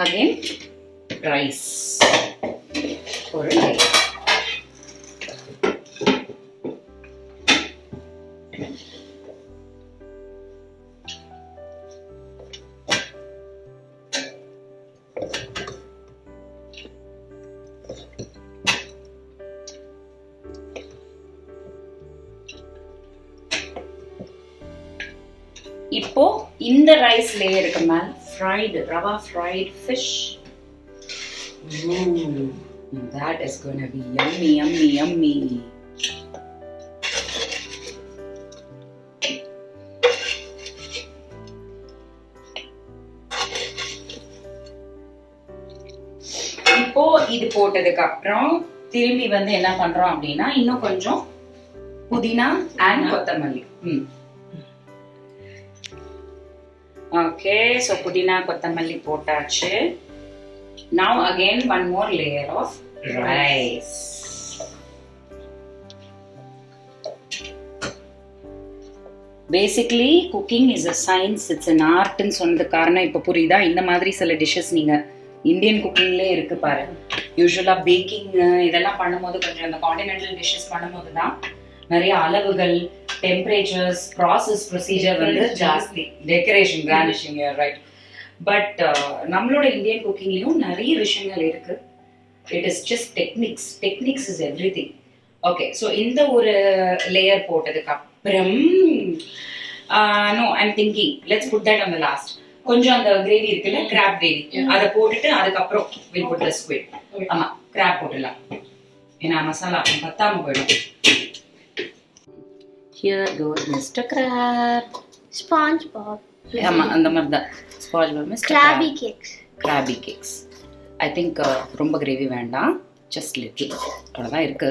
S1: அகைன் ரைஸ் ஒரு லேயர். இப்போ இந்த ரைஸ் லேயருக்கு மேல fried rava fried fish. That is going to be yummy. இப்போ இது போட்டதுக்கு அப்புறம் திரும்பி வந்து என்ன பண்றோம் அப்படின்னா இன்னும் கொஞ்சம் புதினா அண்ட் கொத்தமல்லி. ஓகே, so புதினா கொத்தமல்லி போட்டாச்சு. Now again one more layer of rice. Basically cooking is a science, it's an art ன்னு சொன்னது காரணம் இப்போ புரியுதா? இந்த மாதிரி சில டிஷ்ஷஸ் நீங்க இந்தியன் குக்கிங்லே இருக்கு பாரு. யூஸ்வலா பேக்கிங் இதெல்லாம் பண்ணும்போது கொஞ்சம் அந்த கான்டினென்டல் டிஷ்ஷஸ் பண்ணும்போது தான் நிறைய அளவுகள், டெம்பரேச்சர்ஸ், ப்ராசஸ், ப்ரொசீஜர் வந்து ஜாஸ்தி. Decoration, garnishing, right. பட் நம்மளோட இந்தியன் குக்கிங்லயும் நிறைய விஷயங்கள் இருக்கு. It is just techniques is everything. Okay, so இந்த ஒரு லேயர் போட்டதுக்கு அப்புறம் no I am thinking let's put that on the last. கொஞ்சம் அந்த கிரேவி இருக்குல்ல, கிராப் கிரேவி, அதை போட்டுட்டு அதுக்கப்புறம் வில் புட் தி ஸ்குவிட். ஆமா, கிராப் போட்டுடலாம். ஏன்னா மசாலா பத்தாம போயிடும். Here goes Mr. Crab.
S2: SpongeBob.
S1: ஆமா, அந்த மாதிரி தான் SpongeBob. Mr.
S2: Krabby cakes.
S1: Krabby cakes. I think ரொம்ப கிரேவி வேண்டாம், just little. அவ்வளோதான் இருக்கு.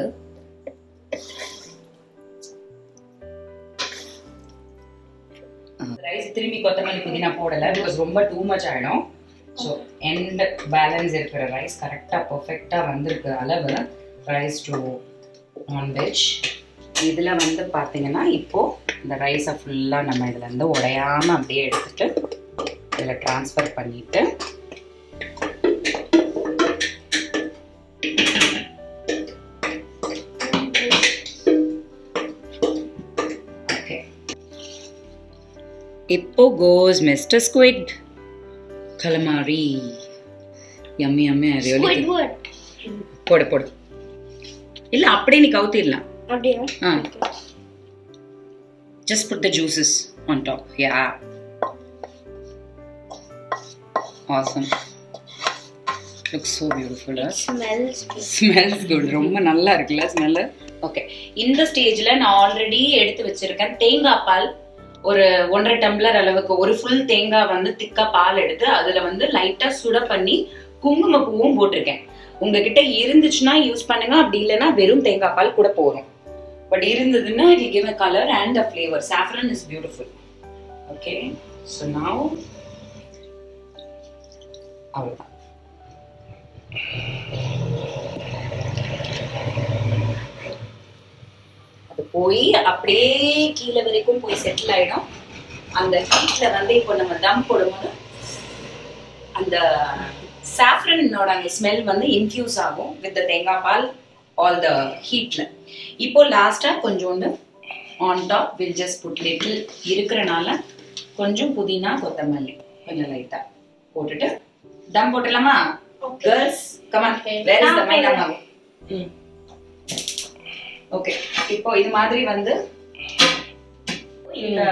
S1: ரைஸ் திரும்பி கொத்தமல்லி புதினா போடலை, பிகாஸ் ரொம்ப டூ மச் ஆகிடும். ஸோ எண்ட் பேலன்ஸ் இருக்கிற ரைஸ் கரெக்டாக பர்ஃபெக்டாக வந்திருக்கு அளவு. ரைஸ் டு நான்வெஜ் இதில் வந்து பார்த்தீங்கன்னா இப்போது இந்த ரைஸை ஃபுல்லாக நம்ம இதில் இருந்து உடையாமல் அப்படியே எடுத்துட்டு இதில் ட்ரான்ஸ்ஃபர் பண்ணிட்டு ஓகே. இப்போ goes mister squid calamari. Yummy yummy. I really think. போடு போடு. இல்ல அப்படியே நீ கவுத்திடலாம். அப்படியே. Just put the juices on top. Yeah. Awesome. Looks so beautiful. Smells good. ரொம்ப நல்லா இருக்குல்ல ஸ்மெல். ஓகே. இந்த ஸ்டேஜ்ல நான் ஆல்ரெடி எடுத்து வச்சிருக்கேன் தேங்காய் பால். ஒரு 1.5 டம்ளர் அளவுக்கு ஒரு ஃபுல் தேங்காய் வந்து திக்கா பால் எடுத்து அதுல வந்து லைட்டா சுட பண்ணி குங்குமப்பூவும் போட்டிருக்கேன். உங்ககிட்ட இருந்துச்சுன்னா யூஸ் பண்ணுங்க, அப்படி இல்லைன்னா வெறும் தேங்காய் பால் கூட போதும். பட் இருந்ததுன்னா it will give a color and a flavor. Saffron is beautiful. Okay, so now அவ்வளவுதான். அது போய் அப்படியே கீழே வரைக்கும் போய் செட்டில் ஆயிடும். அந்த ஹீட்ல வந்து இப்போ நம்ம தம் போடும்போது அந்த சாஃப்ரனோட அந்த ஸ்மெல் வந்து இன்ஃபியூஸ் ஆகும் வித் தேங்காய் பால் ஆல் த ஹீட்ல. இப்போ லாஸ்டா கொஞ்சோண்டு on top will just put little இருக்கிறனால கொஞ்சம் புதினா கொத்தமல்லி கொஞ்சம் லைட்டா போட்டுட்டு தம் போட்டுடலாமா? Girls come on, where is the maida மாவு? ஓகே, இப்போ இது மாதிரி வந்து இந்த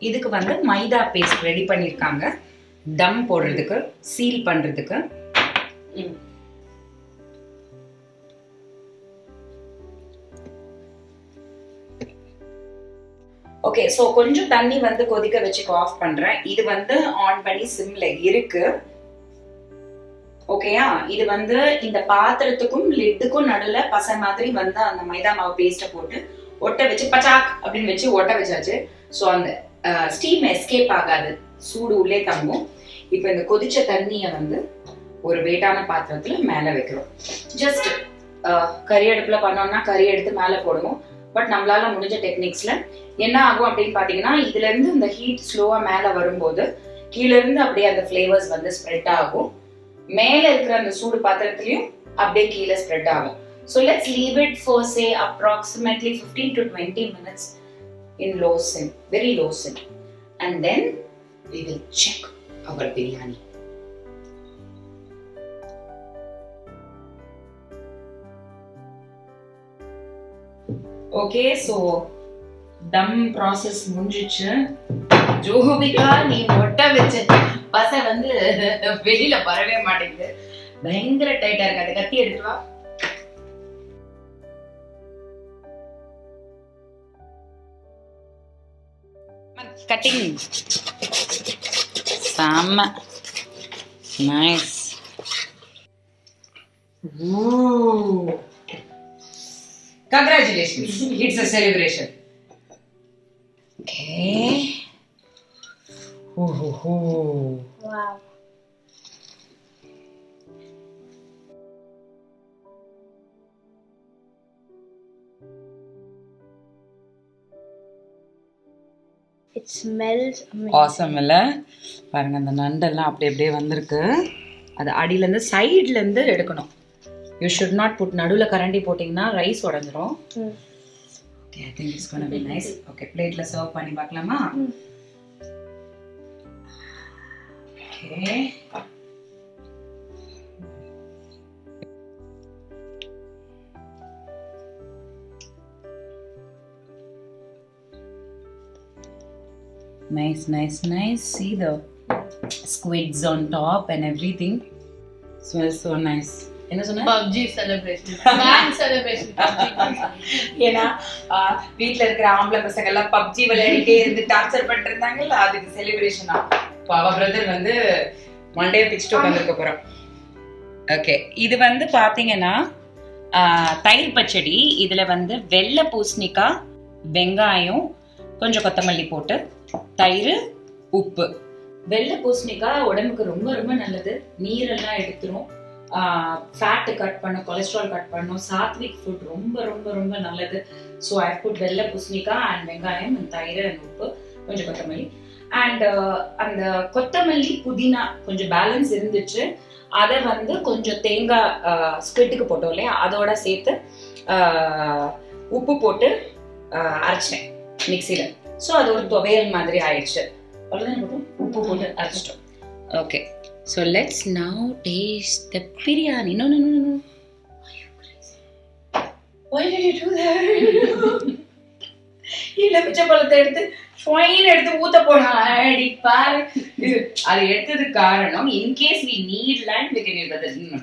S1: இதுக்கு வந்து மைதா பேஸ்ட் ரெடி பண்ணிருக்காங்க தம் போடுறதுக்கு, சீல் பண்றதுக்கு. ஓகே, சோ கொஞ்சம் தண்ணி வந்து கொதிக்க வச்சு ஆஃப் பண்றேன். இது வந்து ஆன் பண்ணி சிம்ல இருக்கு. ஓகேயா? இது வந்து இந்த பாத்திரத்துக்கும் லிட்டுக்கும் நடுவுல பசை மாதிரி வந்து அந்த மைதா மாவு பேஸ்ட போட்டு ஒட்ட வச்சு பச்சாக் அப்படின்னு வச்சு ஒட்ட வச்சாச்சு. ஸோ அந்த ஸ்டீம் எஸ்கேப் ஆகாது, சூடு உள்ளே தங்கும். இப்போ இந்த கொதிச்ச தண்ணியை வந்து ஒரு வெயிட்டான பாத்திரத்துல மேல வைக்கிறோம். ஜஸ்ட் கறி அடுப்புல பண்ணோம்னா கறி எடுத்து மேல போடுவோம். பட் நம்மளால முடிஞ்ச டெக்னிக்ஸ்ல என்ன ஆகும் அப்படின்னு பாத்தீங்கன்னா, இதுல இருந்து இந்த ஹீட் ஸ்லோவா மேல வரும்போது கீழ இருந்து அப்படியே அந்த ஃபிளேவர்ஸ் வந்து ஸ்ப்ரெட் ஆகும். மேல இருக்கிற அந்த சூடு பாத்திரத்திலயும் அப்படியே கீழே ஸ்ப்ரெட் ஆகும். So let's leave it for say approximately 15 to 20 minutes in low sim, very low sim, and then we will check our biryani. Okay, so dum process முடிஞ்சிச்சு. ஜோபிகா நீ ஒட்ட வச்ச பசை வந்து வெளியில வரவே மாட்டேங்குது, பயங்கர டைட்டா இருக்கு. அதை கத்தி எடுத்து வா. கட்டிங் செம்ம nice. Congratulations, it's a celebration. Okay.
S2: Wow. It smells amazing.
S1: Awesome இல்ல? பாருங்க அந்த நண்டெல்லாம் அப்படியே அப்படியே வந்திருக்கு. அது அடியில இருந்து சைடுல இருந்து எடுக்கணும். You should not put நடுவுல கரண்டி போட்டீங்கன்னா rice உடைஞ்சிரும். Okay, I think it's going to be nice. Okay, பிளேட்ல சர்வ் பண்ணி பார்க்கலாமா? Okay. Nice, nice, nice. See the squids on top and everything. Smells so nice. என்ன சொன்ன?
S3: PUBG celebration. Fan celebration.
S1: ஏன்னா வீட்ல இருக்கிற ஆம்பளை பசங்க எல்லாம் PUBG விளையாடிட்டே இருந்து டார்ச்சர் பண்ணிட்டு இருந்தாங்கல்ல, அதுக்கு செலிப்ரேஷனா. பாவா பிரதர் வந்து மண்டே பிச்சிட்டு உட்கார்ந்திருக்க போறோம். ஓகே, இது வந்து பாத்தீங்கன்னா தயிர் பச்சடி. இதுல வந்து வெள்ளை பூசணிக்காய், வெங்காயம், கொஞ்சம் கொத்தமல்லி போட்டு தயிர், உப்பு. வெள்ளை பூசணிக்காய் உடம்புக்கு ரொம்ப ரொம்ப நல்லது, நீரெல்லாம் எடுத்துரும். ஃபேட்டு கட் பண்ணும், கொலஸ்ட்ரால் கட் பண்ணும். சாத்விக் ஃபுட் ரொம்ப ரொம்ப ரொம்ப நல்லது. ஸோ ஐ புட் வெள்ளை பூசணிக்காய் அண்ட் வெங்காயம் அண்ட் தயிர் அண்ட் உப்பு, கொஞ்சம் கொத்தமல்லி. அண்ட் அந்த கொத்தமல்லி புதினா கொஞ்சம் பேலன்ஸ் இருந்துச்சு. அதை வந்து கொஞ்சம் தேங்காய் ஸ்கிரிட்டுக்கு போட்டோம் இல்லையா, அதோட சேர்த்து உப்பு போட்டு அரைச்சேன் மிக்சியில். ஸோ அது ஒரு துவையல் மாதிரி ஆயிடுச்சு. அவ்வளோதான், உப்பு போட்டு அரைச்சிட்டோம். Okay, so let's now taste the biryani. No. Why did you do that? எலுமிச்சை பழத்தை எடுத்து ஸ்வைன் எடுத்து ஊத்த போனா அடி பாரு. அது எடுத்ததுக்கு காரணம் in case we need land we can use that. No.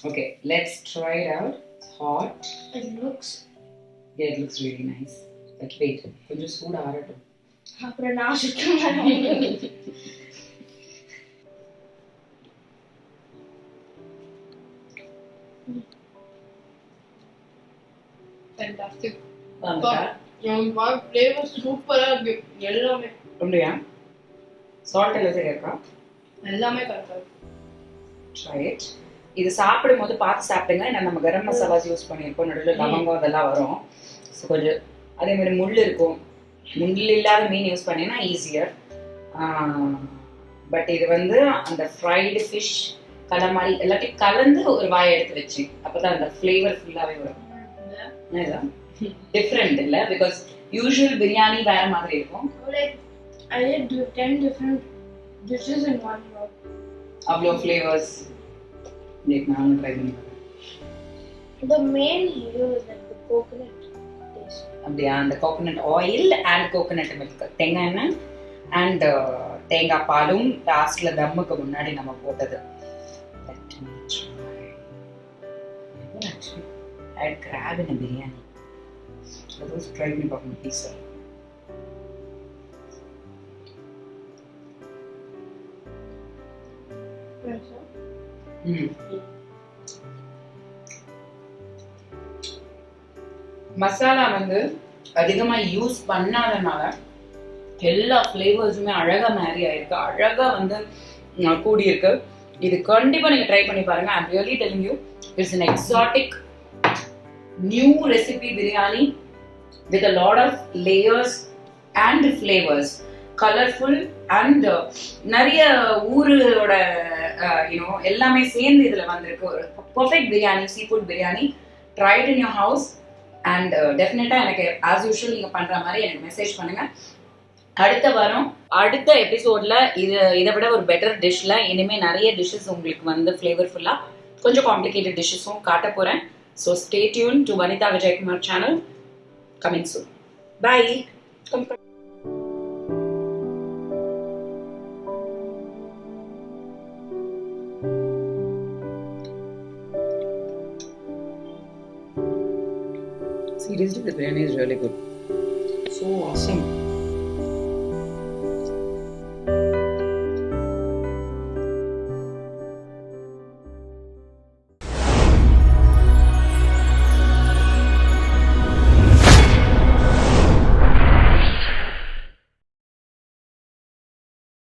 S1: Okay, let's try it out. It's hot.
S2: It looks
S1: really nice. But wait, கொஞ்சம் சூடு ஆறட்டும்.
S2: அப்புறம் நான் சுத்தமாக
S4: Fantastic.
S1: ஃப்ளேவர்
S4: சூப்பரா இருக்கு எல்லாமே.
S1: அப்படியா? சால்ட் எல்லாம் சரியா இருக்கா?
S4: எல்லாமே கரெக்டா இருக்கு.
S1: Try it. இது சாப்பிடும் போது பார்த்து சாப்பிடுங்க. ஏன்னா நம்ம கரம் மசாலாஸ் யூஸ் பண்ணியிருக்கோம், நடுவில் லவங்கம் அதெல்லாம் வரும். ஸோ கொஞ்சம் அதே மாதிரி முள் இருக்கும். முள் இல்லாத மீன் யூஸ் பண்ணினா ஈஸியர். பட் இது வந்து அந்த ஃப்ரைடு ஃபிஷ் கலமாரி எல்லாத்தையும் கலந்து ஒரு வாயை எடுத்து வச்சு அப்போதான் அந்த ஃப்ளேவர் ஃபுல்லாகவே வரும். டிஃப்ரெண்ட் இல்லை, பிகாஸ் யூஸ்வல் பிரியாணி வேற மாதிரி இருக்கும்.
S2: I did do 10 different dishes in one go.
S1: அவ்வளோ ஃப்ளேவர்ஸ். நானும் ட்ரை பண்ணி
S2: The main hero is like the coconut taste.
S1: அப்படியா? அந்த coconut oil and coconut milk, தேங்காய் எண்ணெய் அண்ட் தேங்காய் பாலும் லாஸ்ட்ல தம்முக்கு முன்னாடி நம்ம போட்டது. I had crab in a biryani. That was try பண்ணி பார்க்கணும் பீஸா. மசாலா வந்து அதிகமா யூஸ் பண்ணாதனால எல்லா ஃப்ளேவர்ஸுமே அழகா மேரி ஆயிருக்கு, அழகா வந்து கூடி இருக்கு. இது கண்டிப்பா நீங்க ட்ரை பண்ணி பாருங்க. I am really telling you, it's an exotic new recipe biryani with a lot of layers and flavors, colorful and நிறைய ஊரோட எல்லாமே சேர்ந்து இதுல வந்திருக்கு. ஒரு perfect biryani, seafood biryani. Try it in your house and definitely எனக்கு as usual நீங்க பண்ற மாதிரி எனக்கு மெசேஜ் பண்ணுங்க. அடுத்த வாரம் அடுத்த எபிசோட்ல இதை விட ஒரு பெட்டர் டிஷ்ல இனிமே நிறைய டிஷ்ஷஸ் உங்களுக்கு வந்து ஃப்ளேவர்ஃபுல்லா கொஞ்சம் காம்ப்ளிகேட்டட் டிஷ்ஷஸும் காட்ட போறேன். So stay tuned to Vanitha Vijaykumar channel, coming soon. Bye. Seriously, the biryani is really good. So awesome.